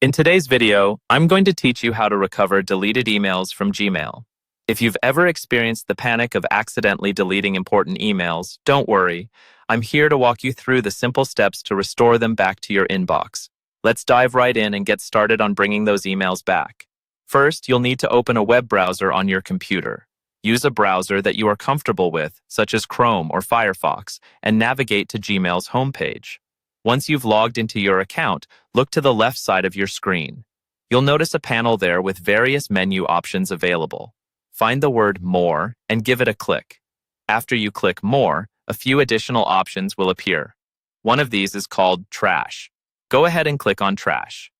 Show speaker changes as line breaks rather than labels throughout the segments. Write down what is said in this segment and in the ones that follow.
In today's video, I'm going to teach you how to recover deleted emails from Gmail. If you've ever experienced the panic of accidentally deleting important emails, don't worry. I'm here to walk you through the simple steps to restore them back to your inbox. Let's dive right in and get started on bringing those emails back. First, you'll need to open a web browser on your computer. Use a browser that you are comfortable with, such as Chrome or Firefox, and navigate to Gmail's homepage. Once you've logged into your account, look to the left side of your screen. You'll notice a panel there with various menu options available. Find the word More and give it a click. After you click More, a few additional options will appear. One of these is called Trash. Go ahead and click on Trash.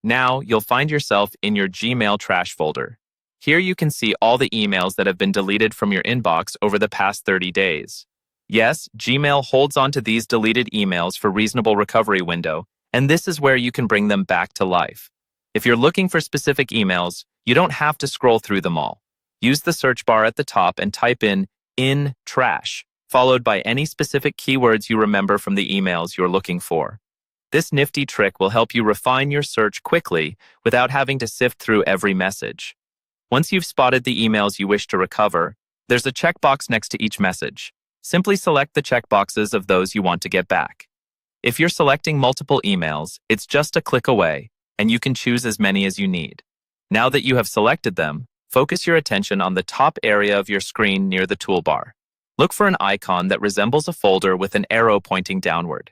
Now, you'll find yourself in your Gmail trash folder. Here you can see all the emails that have been deleted from your inbox over the past 30 days. Yes, Gmail holds onto these deleted emails for reasonable recovery window, and this is where you can bring them back to life. If you're looking for specific emails, you don't have to scroll through them all. Use the search bar at the top and type in trash, followed by any specific keywords you remember from the emails you're looking for. This nifty trick will help you refine your search quickly without having to sift through every message. Once you've spotted the emails you wish to recover, there's a checkbox next to each message. Simply select the checkboxes of those you want to get back. If you're selecting multiple emails, it's just a click away, and you can choose as many as you need. Now that you have selected them, focus your attention on the top area of your screen near the toolbar. Look for an icon that resembles a folder with an arrow pointing downward.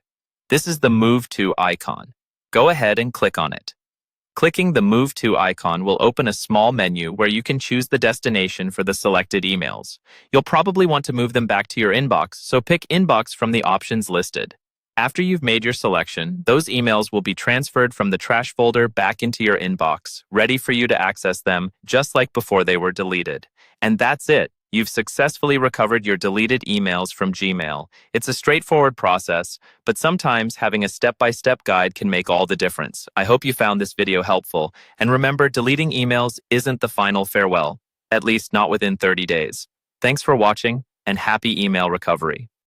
This is the Move To icon. Go ahead and click on it. Clicking the Move To icon will open a small menu where you can choose the destination for the selected emails. You'll probably want to move them back to your inbox, so pick Inbox from the options listed. After you've made your selection, those emails will be transferred from the trash folder back into your inbox, ready for you to access them just like before they were deleted. And that's it. You've successfully recovered your deleted emails from Gmail. It's a straightforward process, but sometimes having a step-by-step guide can make all the difference. I hope you found this video helpful, and remember, deleting emails isn't the final farewell, at least not within 30 days. Thanks for watching, and happy email recovery.